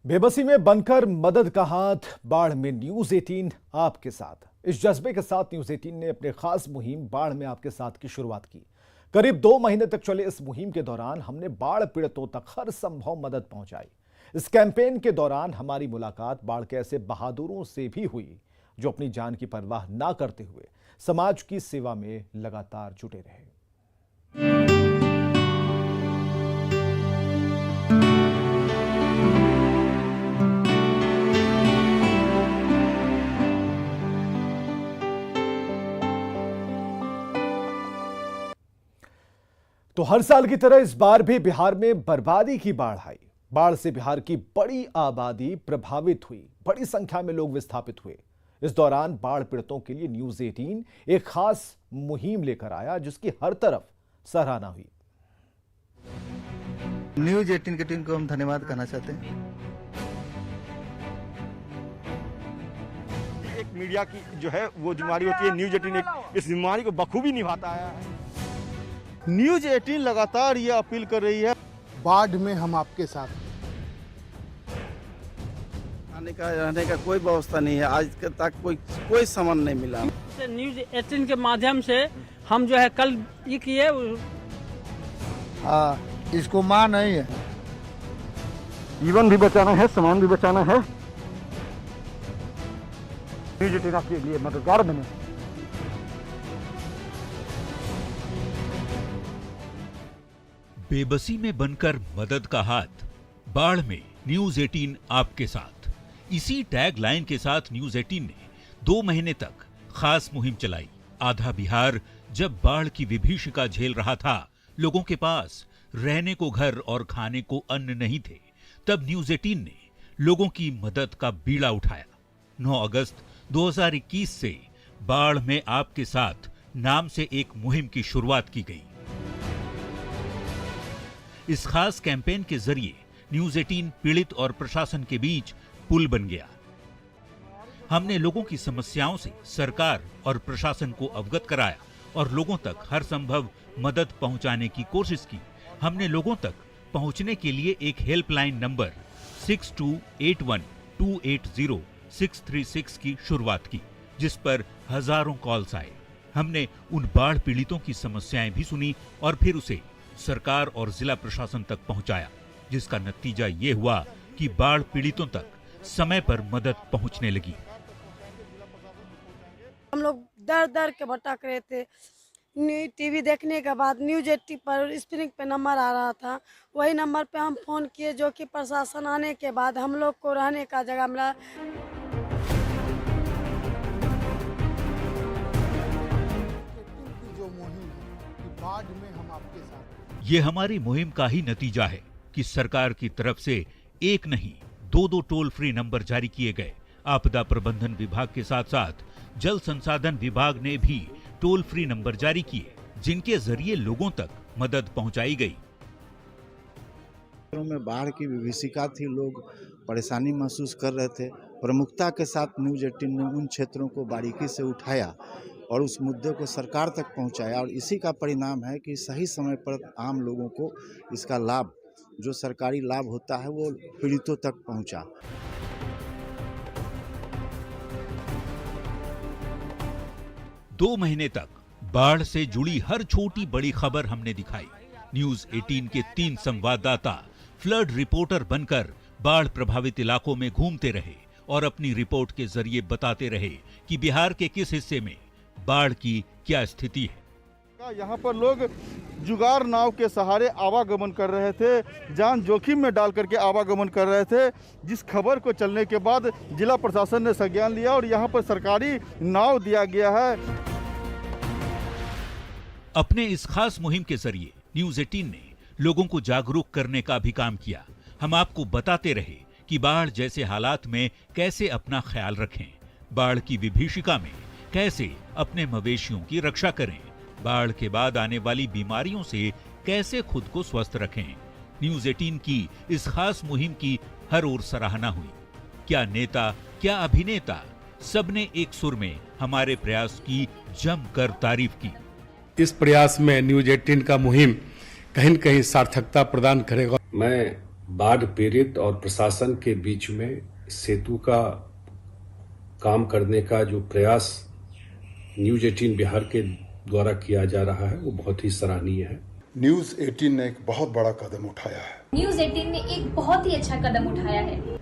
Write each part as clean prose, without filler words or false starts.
बेबसी में बनकर मदद का हाथ, बाढ़ में न्यूज 18 आपके साथ। इस जज्बे के साथ न्यूज 18 ने अपने खास मुहिम बाढ़ में आपके साथ की शुरुआत की। करीब 2 महीने तक चले इस मुहिम के दौरान हमने बाढ़ पीड़ितों तक हर संभव मदद पहुंचाई। इस कैंपेन के दौरान हमारी मुलाकात बाढ़ के ऐसे बहादुरों से भी हुई जो अपनी जान की परवाह ना करते हुए समाज की सेवा में लगातार जुटे रहे। तो हर साल की तरह इस बार भी बिहार में बर्बादी की बाढ़ आई। बाढ़ से बिहार की बड़ी आबादी प्रभावित हुई, बड़ी संख्या में लोग विस्थापित हुए। इस दौरान बाढ़ पीड़ितों के लिए न्यूज 18 एक खास मुहिम लेकर आया जिसकी हर तरफ सराहना हुई। न्यूज 18 की टीम को हम धन्यवाद कहना चाहते हैं। एक मीडिया की जो है वो जिम्मेदारी होती है, न्यूज 18 इस जिम्मेदारी को बखूबी निभाता है। न्यूज 18 लगातार ये अपील कर रही है, बाढ़ में हम आपके साथ। आने का रहने का कोई व्यवस्था नहीं है, आज तक कोई सामान नहीं मिला। न्यूज 18 के माध्यम से हम जो है कल ये किए। इसको मां नहीं है, जीवन भी बचाना है, सामान भी बचाना है। न्यूज 18 के लिए मददगार बने। बेबसी में बनकर मदद का हाथ, बाढ़ में न्यूज 18 आपके साथ। इसी टैग लाइन के साथ न्यूज 18 ने 2 महीने तक खास मुहिम चलाई। आधा बिहार जब बाढ़ की विभीषिका झेल रहा था, लोगों के पास रहने को घर और खाने को अन्न नहीं थे, तब न्यूज 18 ने लोगों की मदद का बीड़ा उठाया। 9 अगस्त 2021 से बाढ़ में आपके साथ नाम से एक मुहिम की शुरुआत की गई। इस खास कैंपेन के जरिए न्यूज 18 पीड़ित और प्रशासन के बीच पुल बन गया। हमने लोगों की समस्याओं से सरकार और प्रशासन को अवगत कराया और लोगों तक हर संभव मदद पहुंचाने की कोशिश की। हमने लोगों तक पहुंचने के लिए एक हेल्पलाइन नंबर 6281280636 की शुरुआत की, जिस पर हजारों कॉल्स आए। हमने उन बाढ़ पीड़ितों की समस्याएं भी सुनी और फिर उसे सरकार और जिला प्रशासन तक पहुंचाया, जिसका नतीजा ये हुआ कि बाढ़ पीड़ितों तक समय पर मदद पहुंचने लगी। हम लोग दर दर के भटक रहे थे। टीवी देखने के बाद न्यूज 18 पर स्क्रीन पे नंबर आ रहा था, वही नंबर पे हम फोन किए, जो कि प्रशासन आने के बाद हम लोग को रहने का जगह मिला। जो मुहिम है कि बाढ़ में हम आपके साथ। ये हमारी मुहिम का ही नतीजा है कि सरकार की तरफ से एक नहीं 2 टोल फ्री नंबर जारी किए गए। आपदा प्रबंधन विभाग के साथ साथ जल संसाधन विभाग ने भी टोल फ्री नंबर जारी किए, जिनके जरिए लोगों तक मदद पहुंचाई गई। में बाढ़ की विभीषिका थी, लोग परेशानी महसूस कर रहे थे। प्रमुखता के साथ न्यूज 18 ने उन क्षेत्रों को बारीकी से उठाया और उस मुद्दे को सरकार तक पहुंचाया, और इसी का परिणाम है कि सही समय पर आम लोगों को इसका लाभ, जो सरकारी लाभ होता है, वो पीड़ितों तक पहुंचा। दो महीने तक बाढ़ से जुड़ी हर छोटी बड़ी खबर हमने दिखाई। न्यूज 18 के 3 संवाददाता फ्लड रिपोर्टर बनकर बाढ़ प्रभावित इलाकों में घूमते रहे और अपनी रिपोर्ट के जरिए बताते रहे कि बिहार के किस हिस्से में बाढ़ की क्या स्थिति है। यहाँ पर लोग जुगाड़ नाव के सहारे आवागमन कर रहे थे, जान जोखिम में डाल करके आवागमन कर रहे थे, जिस खबर को चलने के बाद जिला प्रशासन ने संज्ञान लिया और यहाँ पर सरकारी नाव दिया गया है। अपने इस खास मुहिम के जरिए न्यूज 18 ने लोगों को जागरूक करने का भी काम किया। हम आपको बताते रहे कि बाढ़ जैसे हालात में कैसे अपना ख्याल रखें, बाढ़ की विभीषिका में कैसे अपने मवेशियों की रक्षा करें, बाढ़ के बाद आने वाली बीमारियों से कैसे खुद को स्वस्थ रखें। न्यूज 18 की इस खास मुहिम की हर ओर सराहना हुई। क्या नेता, क्या अभिनेता, सबने एक सुर में हमारे प्रयास की जमकर तारीफ की। इस प्रयास में न्यूज 18 का मुहिम कहीं न कहीं सार्थकता प्रदान करेगा। मैं बाढ़ पीड़ित और प्रशासन के बीच में सेतु का काम करने का जो प्रयास न्यूज़ 18 बिहार के द्वारा किया जा रहा है वो बहुत ही सराहनीय है। न्यूज़ 18 ने एक बहुत बड़ा कदम उठाया है। न्यूज़ 18 ने एक बहुत ही अच्छा कदम उठाया है।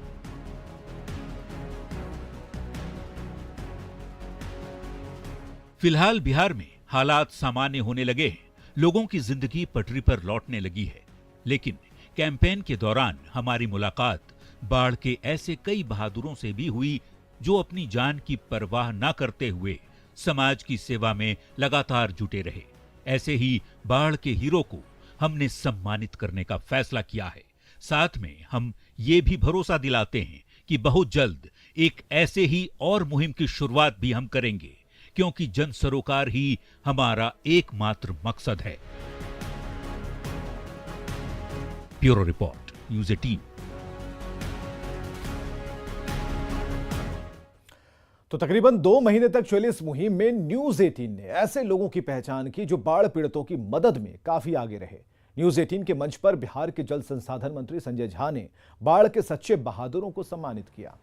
फिलहाल बिहार में हालात सामान्य होने लगे हैं, लोगों की जिंदगी पटरी पर लौटने लगी है। लेकिन कैंपेन के दौरान हमारी मुलाकात बाढ़ के ऐसे कई बहादुरों से भी हुई जो अपनी जान की परवाह न करते हुए समाज की सेवा में लगातार जुटे रहे। ऐसे ही बाढ़ के हीरो को हमने सम्मानित करने का फैसला किया है। साथ में हम ये भी भरोसा दिलाते हैं कि बहुत जल्द एक ऐसे ही और मुहिम की शुरुआत भी हम करेंगे, क्योंकि जन सरोकार ही हमारा एकमात्र मकसद है। Bureau report, news 18। तो तकरीबन 2 महीने तक चली इस मुहिम में न्यूज़ 18 ने ऐसे लोगों की पहचान की जो बाढ़ पीड़ितों की मदद में काफी आगे रहे। न्यूज़ 18 के मंच पर बिहार के जल संसाधन मंत्री संजय झा ने बाढ़ के सच्चे बहादुरों को सम्मानित किया।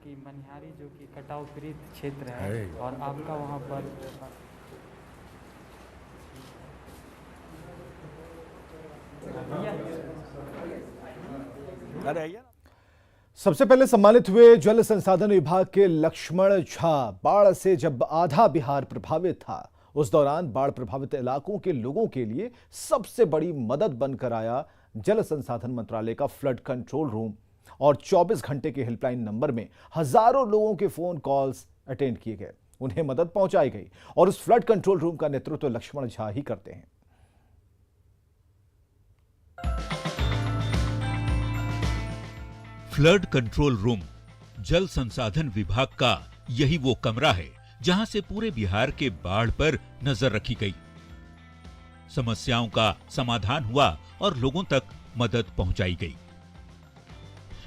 कि मनिहारी जो कि कटाव पीड़ित क्षेत्र है और आपका वहां पर सबसे पहले सम्मानित हुए जल संसाधन विभाग के लक्ष्मण झा। बाढ़ से जब आधा बिहार प्रभावित था, उस दौरान बाढ़ प्रभावित इलाकों के लोगों के लिए सबसे बड़ी मदद बनकर आया जल संसाधन मंत्रालय का फ्लड कंट्रोल रूम। और 24 घंटे के हेल्पलाइन नंबर में हजारों लोगों के फोन कॉल्स अटेंड किए गए, उन्हें मदद पहुंचाई गई। और उस फ्लड कंट्रोल रूम का नेतृत्व लक्ष्मण झा ही करते हैं। फ्लड कंट्रोल रूम जल संसाधन विभाग का यही वो कमरा है जहां से पूरे बिहार के बाढ़ पर नजर रखी गई, समस्याओं का समाधान हुआ और लोगों तक मदद पहुंचाई गई।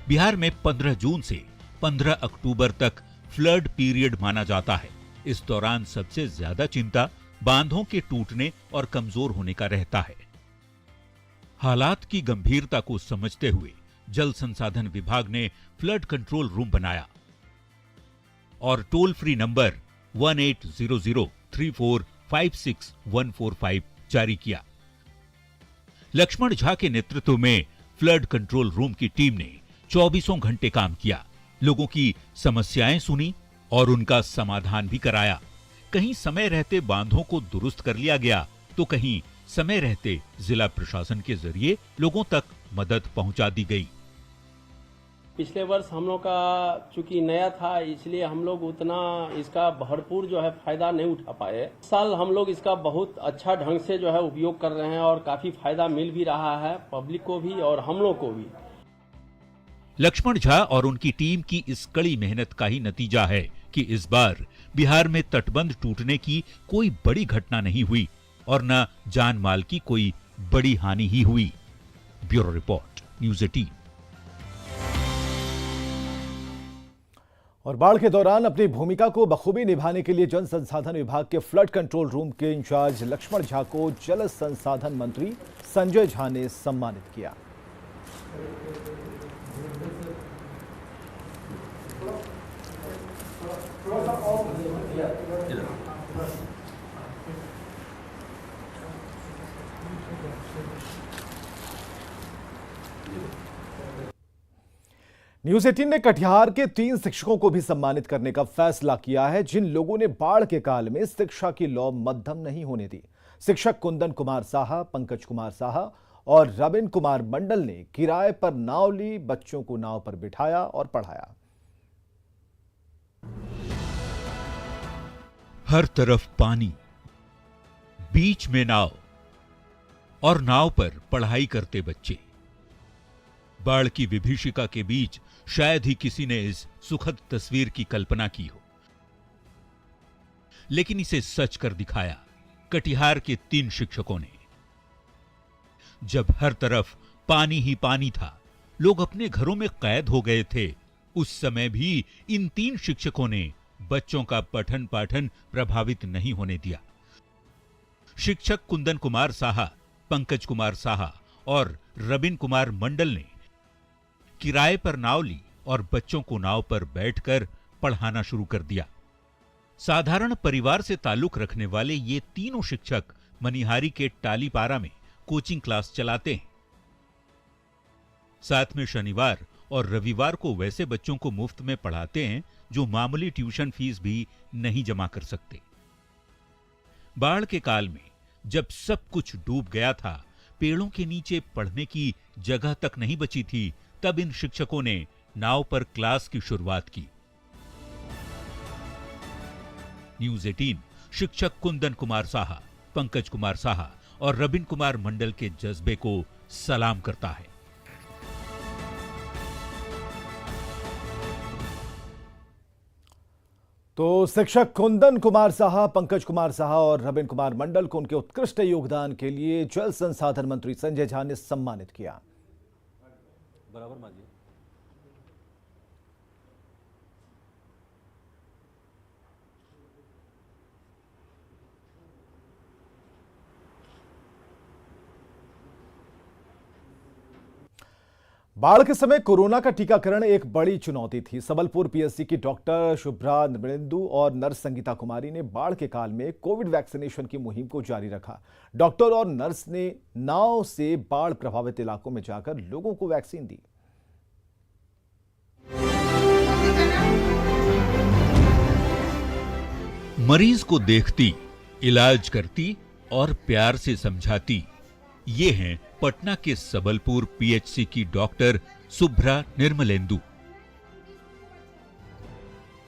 बिहार में 15 जून से 15 अक्टूबर तक फ्लड पीरियड माना जाता है। इस दौरान सबसे ज्यादा चिंता बांधों के टूटने और कमजोर होने का रहता है। हालात की गंभीरता को समझते हुए जल संसाधन विभाग ने फ्लड कंट्रोल रूम बनाया और टोल फ्री नंबर 18003456 जारी किया। लक्ष्मण झा के नेतृत्व में फ्लड कंट्रोल रूम की टीम ने 24 घंटे काम किया, लोगों की समस्याएं सुनी और उनका समाधान भी कराया। कहीं समय रहते बांधों को दुरुस्त कर लिया गया, तो कहीं समय रहते जिला प्रशासन के जरिए लोगों तक मदद पहुंचा दी गई। पिछले वर्ष हम लोग का चूंकि नया था, इसलिए हम लोग उतना इसका भरपूर जो है फायदा नहीं उठा पाए। इस साल हम लोग इसका बहुत अच्छा ढंग से जो है उपयोग कर रहे हैं और काफी फायदा मिल भी रहा है पब्लिक को भी और हम लोग को भी। लक्ष्मण झा और उनकी टीम की इस कड़ी मेहनत का ही नतीजा है कि इस बार बिहार में तटबंध टूटने की कोई बड़ी घटना नहीं हुई और न जान माल की कोई बड़ी हानि ही हुई। Bureau report, news 18। और बाढ़ के दौरान अपनी भूमिका को बखूबी निभाने के लिए जल संसाधन विभाग के फ्लड कंट्रोल रूम के इंचार्ज लक्ष्मण झा को जल संसाधन मंत्री संजय झा ने सम्मानित किया। न्यूज़ 18 ने कटिहार के 3 शिक्षकों को भी सम्मानित करने का फैसला किया है, जिन लोगों ने बाढ़ के काल में शिक्षा की लौ मध्यम नहीं होने दी। शिक्षक कुंदन कुमार साहा, पंकज कुमार साहा और रबिन कुमार मंडल ने किराए पर नाव ली, बच्चों को नाव पर बिठाया और पढ़ाया। हर तरफ पानी, बीच में नाव और नाव पर पढ़ाई करते बच्चे। बाढ़ की विभीषिका के बीच शायद ही किसी ने इस सुखद तस्वीर की कल्पना की हो, लेकिन इसे सच कर दिखाया कटिहार के 3 शिक्षकों ने। जब हर तरफ पानी ही पानी था, लोग अपने घरों में कैद हो गए थे, उस समय भी इन 3 शिक्षकों ने बच्चों का पठन पाठन प्रभावित नहीं होने दिया। शिक्षक कुंदन कुमार साहा, पंकज कुमार साहा और रबिन कुमार मंडल ने किराए पर नाव ली और बच्चों को नाव पर बैठकर पढ़ाना शुरू कर दिया। साधारण परिवार से ताल्लुक रखने वाले ये तीनों शिक्षक मनिहारी के टालीपारा में कोचिंग क्लास चलाते हैं। साथ में शनिवार और रविवार को वैसे बच्चों को मुफ्त में पढ़ाते हैं जो मामूली ट्यूशन फीस भी नहीं जमा कर सकते। बाढ़ के काल में जब सब कुछ डूब गया था, पेड़ों के नीचे पढ़ने की जगह तक नहीं बची थी, तब इन शिक्षकों ने नाव पर क्लास की शुरुआत की। न्यूज़ 18 शिक्षक कुंदन कुमार साहा, पंकज कुमार साहा और रबिन कुमार मंडल के जज्बे को सलाम करता है। तो शिक्षक कुंदन कुमार साहा, पंकज कुमार साहा और रबिन कुमार मंडल को उनके उत्कृष्ट योगदान के लिए जल संसाधन मंत्री संजय झा ने सम्मानित किया। बराबर मानिए। बाढ़ के समय कोरोना का टीकाकरण एक बड़ी चुनौती थी। सबलपुर पीएचसी की डॉक्टर शुभ्रा निर्मलेंदु और नर्स संगीता कुमारी ने बाढ़ के काल में कोविड वैक्सीनेशन की मुहिम को जारी रखा। डॉक्टर और नर्स ने नाव से बाढ़ प्रभावित इलाकों में जाकर लोगों को वैक्सीन दी। मरीज को देखती, इलाज करती और प्यार से समझाती, ये हैं पटना के सबलपुर पीएचसी की डॉक्टर शुभ्रा निर्मलेंदु।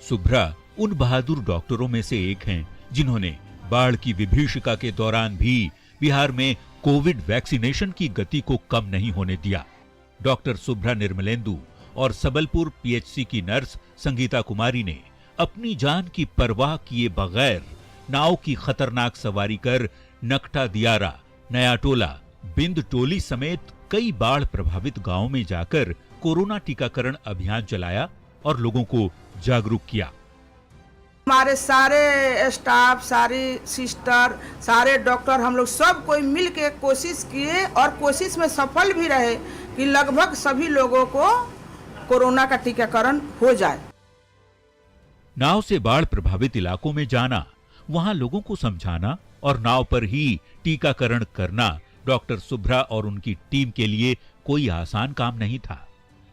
शुभ्रा उन बहादुर डॉक्टरों में से एक हैं जिन्होंने बाढ़ की विभीषिका के दौरान भी बिहार में कोविड वैक्सीनेशन की गति को कम नहीं होने दिया। डॉक्टर शुभ्रा निर्मलेंदु और सबलपुर पीएचसी की नर्स संगीता कुमारी ने अपनी जान की परवाह किए बगैर नाव की खतरनाक सवारी कर नकटा दियारा, नया टोला, बिंद टोली समेत कई बाढ़ प्रभावित गांवों में जाकर कोरोना टीकाकरण अभियान चलाया और लोगों को जागरूक किया। हमारे सारे स्टाफ, सारी सिस्टर, सारे डॉक्टर, हम लोग सब कोई मिल के कोशिश किए और कोशिश में सफल भी रहे कि लगभग सभी लोगों को कोरोना का टीकाकरण हो जाए। नाव से बाढ़ प्रभावित इलाकों में जाना, वहां लोगों को समझाना और नाव पर ही टीकाकरण करना डॉक्टर शुभ्रा और उनकी टीम के लिए कोई आसान काम नहीं था,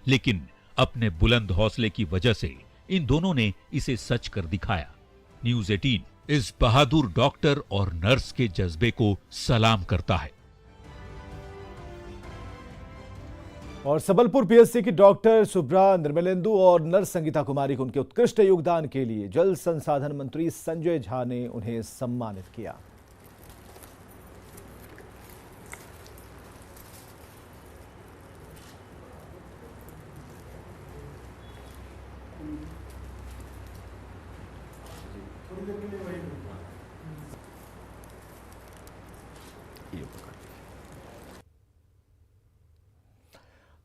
लेकिन अपने बुलंद हौसले की वजह से इन दोनों ने इसे सच कर दिखाया। न्यूज़ 18 इस बहादुर डॉक्टर और नर्स के जज्बे को सलाम करता है। और सबलपुर पीएचसी की डॉक्टर शुभ्रा निर्मलेंदु और नर्स संगीता कुमारी को उनके उत्कृष्ट योगदान के लिए जल संसाधन मंत्री संजय झा ने उन्हें सम्मानित किया।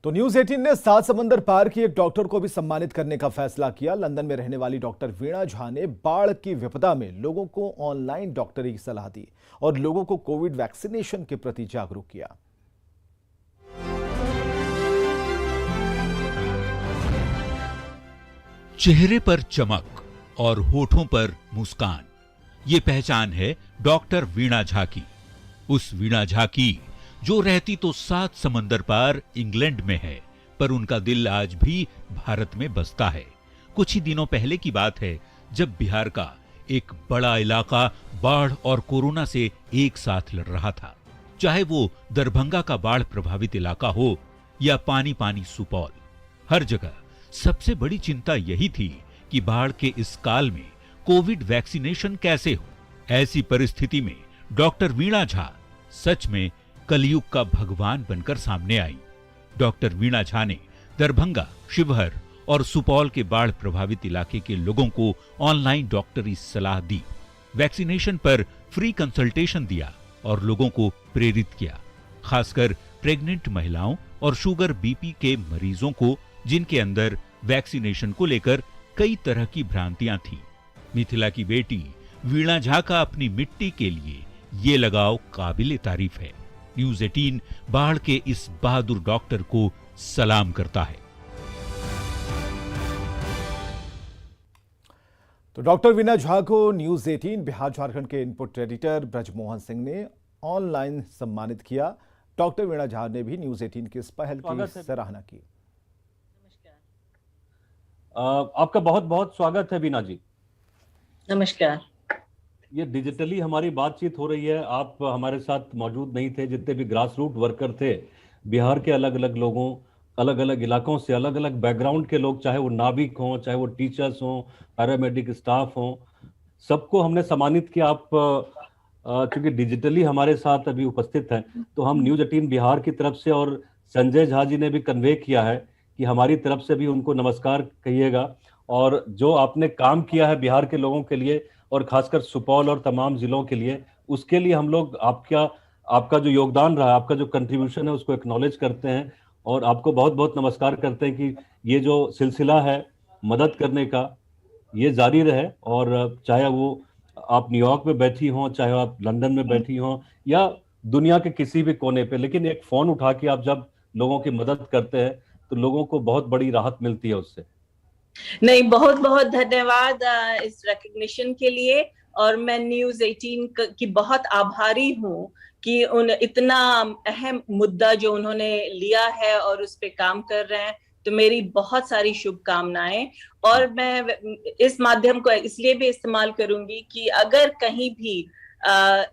तो न्यूज़ 18 ने 7 समंदर पार की एक डॉक्टर को भी सम्मानित करने का फैसला किया। लंदन में रहने वाली डॉक्टर वीणा झा ने बाढ़ की विपदा में लोगों को ऑनलाइन डॉक्टरी की सलाह दी और लोगों को कोविड वैक्सीनेशन के प्रति जागरूक किया। चेहरे पर चमक और होठों पर मुस्कान, ये पहचान है डॉक्टर वीणा झा की। उस वीणा झा की जो रहती तो 7 समंदर पार इंग्लैंड में है, पर उनका दिल आज भी भारत में बसता है। कुछ ही दिनों पहले की बात है जब बिहार का एक बड़ा इलाका बाढ़ और कोरोना से एक साथ लड़ रहा था। चाहे वो दरभंगा का बाढ़ प्रभावित इलाका हो या पानी पानी सुपौल, हर जगह सबसे बड़ी चिंता यही थी कि बाढ़ के इस काल में कोविड वैक्सीनेशन कैसे हो। ऐसी परिस्थिति में डॉक्टर वीणा झा सच में कलयुग का भगवान बनकर सामने आई। डॉक्टर वीणा झा ने दरभंगा, शिवहर और सुपौल के बाढ़ प्रभावित इलाके के लोगों को ऑनलाइन डॉक्टरी सलाह दी, वैक्सीनेशन पर फ्री कंसल्टेशन दिया और लोगों को प्रेरित किया, खासकर प्रेग्नेंट महिलाओं और शुगर बीपी के मरीजों को जिनके अंदर वैक्सीनेशन को लेकर कई तरह की भ्रांतियां थीं। मिथिला की बेटी वीणा झा का अपनी मिट्टी के लिए ये लगाव काबिले तारीफ है। न्यूज़ 18 बाढ़ के इस बहादुर डॉक्टर को सलाम करता है। तो डॉक्टर वीना झा को न्यूज 18 बिहार झारखंड के इनपुट एडिटर ब्रजमोहन सिंह ने ऑनलाइन सम्मानित किया। डॉक्टर वीना झा ने भी न्यूज 18 की इस पहल की सराहना की। आपका बहुत बहुत स्वागत है वीना जी। नमस्कार। ये डिजिटली हमारी बातचीत हो रही है, आप हमारे साथ मौजूद नहीं थे। जितने भी ग्रास रूट वर्कर थे बिहार के, अलग अलग लोगों, अलग अलग इलाकों से, अलग अलग बैकग्राउंड के लोग, चाहे वो नाविक हों, चाहे वो टीचर्स हों, पैरामेडिक स्टाफ हों, सबको हमने सम्मानित किया। आप चूंकि डिजिटली हमारे साथ अभी उपस्थित हैं, तो हम न्यूज 18 बिहार की तरफ से, और संजय झा जी ने भी कन्वे किया है कि हमारी तरफ से भी उनको नमस्कार कहिएगा। और जो आपने काम किया है बिहार के लोगों के लिए, और खासकर सुपौल और तमाम जिलों के लिए, उसके लिए हम लोग आपका जो योगदान रहा, आपका जो कंट्रीब्यूशन है, उसको एक्नॉलेज करते हैं और आपको बहुत बहुत नमस्कार करते हैं कि ये जो सिलसिला है मदद करने का, ये जारी रहे। और चाहे वो आप न्यूयॉर्क में बैठी हों, चाहे आप लंदन में बैठी हों, या दुनिया के किसी भी कोने पे, लेकिन एक फ़ोन उठा के आप जब लोगों की मदद करते हैं तो लोगों को बहुत बड़ी राहत मिलती है उससे। नहीं, बहुत बहुत धन्यवाद इस रिकग्निशन के लिए। और मैं न्यूज 18 की बहुत आभारी हूँ कि इतना अहम मुद्दा जो उन्होंने लिया है और उस पे काम कर रहे हैं, तो मेरी बहुत सारी शुभकामनाएं। और मैं इस माध्यम को इसलिए भी इस्तेमाल करूंगी कि अगर कहीं भी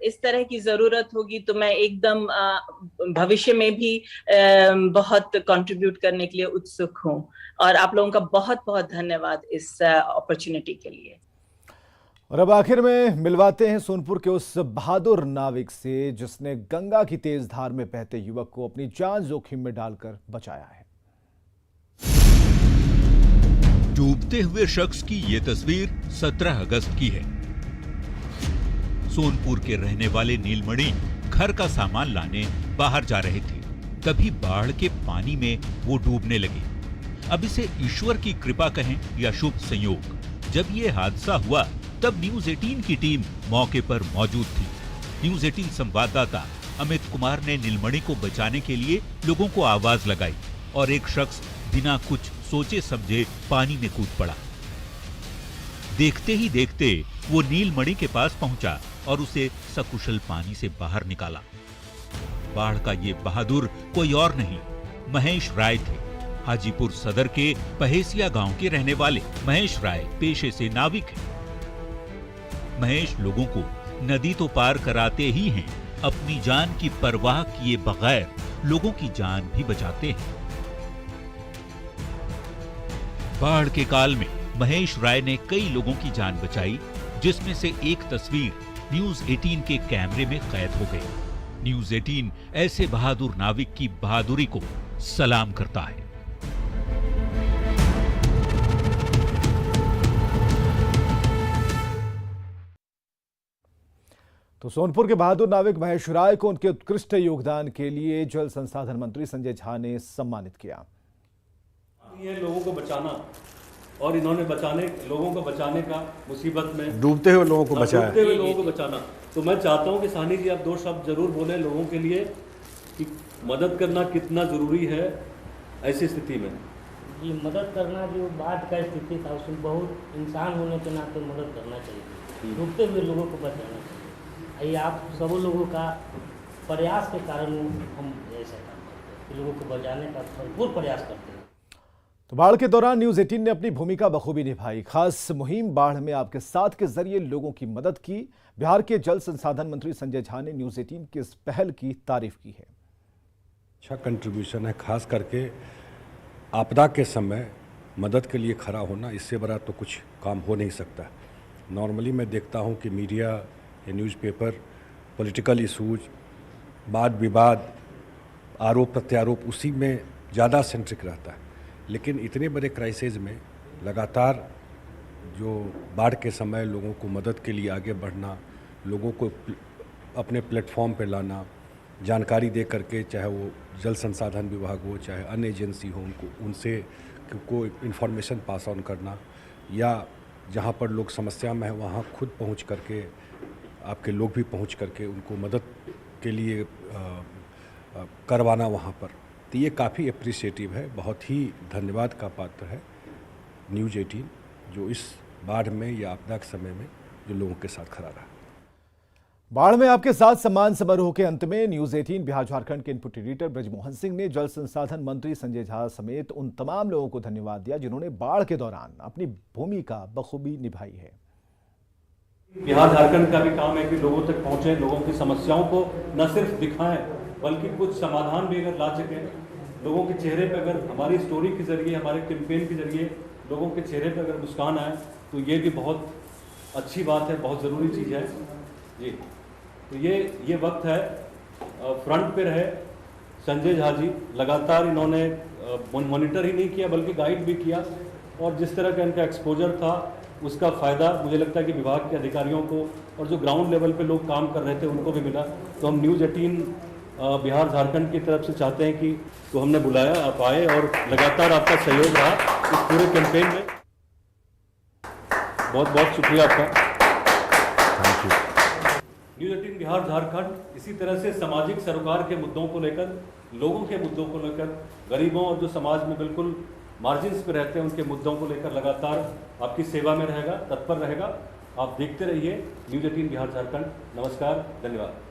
इस तरह की जरूरत होगी तो मैं एकदम भविष्य में भी बहुत कंट्रीब्यूट करने के लिए उत्सुक हूं। और आप लोगों का बहुत बहुत धन्यवाद इस अपॉर्चुनिटी के लिए। और अब आखिर में मिलवाते हैं सोनपुर के उस बहादुर नाविक से जिसने गंगा की तेज धार में बहते युवक को अपनी जान जोखिम में डालकर बचाया है। डूबते हुए शख्स की ये तस्वीर 17 अगस्त की है। सोनपुर के रहने वाले नीलमणि घर का सामान लाने बाहर जा रहे थे, तभी बाढ़ के पानी में वो डूबने लगे। अब इसे ईश्वर की कृपा कहें या शुभ संयोग। जब ये हादसा हुआ तब न्यूज 18 की टीम मौके पर मौजूद थी। न्यूज 18 संवाददाता अमित कुमार ने नीलमणि को बचाने के लिए लोगों को आवाज लगाई और एक शख्स बिना कुछ सोचे समझे पानी में कूद पड़ा। देखते ही देखते वो नीलमणि के पास पहुंचा और उसे सकुशल पानी से बाहर निकाला। बाढ़ का ये बहादुर कोई और नहीं, महेश राय थे। हाजीपुर सदर के पहेसिया गांव के रहने वाले महेश राय पेशे से नाविक हैं। महेश लोगों को नदी तो पार कराते ही हैं, अपनी जान की परवाह किए बगैर लोगों की जान भी बचाते हैं। बाढ़ के काल में महेश राय ने कई लोगों की जान बचाई, जिसमें से एक तस्वीर न्यूज 18 के कैमरे में कैद हो गई। न्यूज 18 ऐसे बहादुर नाविक की बहादुरी को सलाम करता है। तो सोनपुर के बहादुर नाविक महेश राय को उनके उत्कृष्ट योगदान के लिए जल संसाधन मंत्री संजय झा ने सम्मानित किया। ये लोगों को बचाना, और इन्होंने लोगों को बचाने का मुसीबत में डूबते हुए लोगों को बचाया, डूबते हुए लोगों को बचाना। तो मैं चाहता हूं कि सानी जी आप दो शब्द जरूर बोलें लोगों के लिए कि मदद करना कितना जरूरी है ऐसी स्थिति में। जी, मदद करना, जो बाढ़ का स्थिति था उसमें बहुत इंसान होने के नाते मदद करना चाहिए, डूबते हुए लोगों को बचाना चाहिए। ये आप सब लोगों का प्रयास के कारण हम ऐसा काम करते हैं, लोगों को बचाने का भरपूर प्रयास करते हैं। तो बाढ़ के दौरान न्यूज 18 ने अपनी भूमिका बखूबी निभाई। खास मुहिम बाढ़ में आपके साथ के जरिए लोगों की मदद की। बिहार के जल संसाधन मंत्री संजय झा ने न्यूज 18 की इस पहल की तारीफ की है। अच्छा कंट्रीब्यूशन है, खास करके आपदा के समय मदद के लिए खड़ा होना, इससे बड़ा तो कुछ काम हो नहीं सकता। नॉर्मली मैं देखता हूँ कि मीडिया या न्यूज़पेपर पॉलिटिकल इशूज, वाद विवाद, आरोप प्रत्यारोप, उसी में ज़्यादा सेंट्रिक रहता है। लेकिन इतने बड़े क्राइसिस में लगातार जो बाढ़ के समय लोगों को मदद के लिए आगे बढ़ना, लोगों को अपने प्लेटफॉर्म पे लाना, जानकारी दे करके, चाहे वो जल संसाधन विभाग हो, चाहे अन्य एजेंसी हो, उनसे को इन्फॉर्मेशन पास ऑन करना, या जहाँ पर लोग समस्या में हैं वहाँ खुद पहुँच करके, आपके लोग भी पहुँच करके उनको मदद के लिए करवाना वहाँ पर, तो ये काफ़ी अप्रिशिएटिव है। बहुत ही धन्यवाद का पात्र है न्यूज 18 जो इस बाढ़ में या आपदा के समय में जो लोगों के साथ खड़ा रहा। बाढ़ में आपके साथ सम्मान समारोह के अंत में न्यूज 18 बिहार झारखंड के इनपुट एडिटर ब्रजमोहन सिंह ने जल संसाधन मंत्री संजय झा समेत उन तमाम लोगों को धन्यवाद दिया जिन्होंने बाढ़ के दौरान अपनी भूमिका बखूबी निभाई है। बिहार झारखंड का भी काम है कि लोगों तक पहुंचे, लोगों की समस्याओं को न सिर्फ दिखाएं बल्कि कुछ समाधान भी अगर ला सकें। लोगों के चेहरे पे अगर हमारी स्टोरी के जरिए, हमारे कैंपेन के जरिए लोगों के चेहरे पे अगर मुस्कान आए तो ये भी बहुत अच्छी बात है, बहुत ज़रूरी चीज़ है जी। तो ये वक्त है, फ्रंट पे रहे संजय झा जी, लगातार इन्होंने मॉनिटर ही नहीं किया बल्कि गाइड भी किया, और जिस तरह का इनका एक्सपोजर था उसका फ़ायदा मुझे लगता है कि विभाग के अधिकारियों को और जो ग्राउंड लेवल पे लोग काम कर रहे थे उनको भी मिला। तो हम न्यूज़ 18 बिहार झारखंड की तरफ से चाहते हैं कि तो हमने बुलाया, आप आए और लगातार आपका सहयोग रहा इस पूरे कैंपेन में। बहुत बहुत शुक्रिया आपका, thank you. News 18 Bihar Jharkhand इसी तरह से सामाजिक सरोकार के मुद्दों को लेकर, लोगों के मुद्दों को लेकर, गरीबों और जो समाज में बिल्कुल मार्जिन्स पे रहते हैं उनके मुद्दों को लेकर लगातार आपकी सेवा में रहेगा, तत्पर रहेगा। आप देखते रहिए न्यूज़ 18 बिहार झारखंड। नमस्कार, धन्यवाद।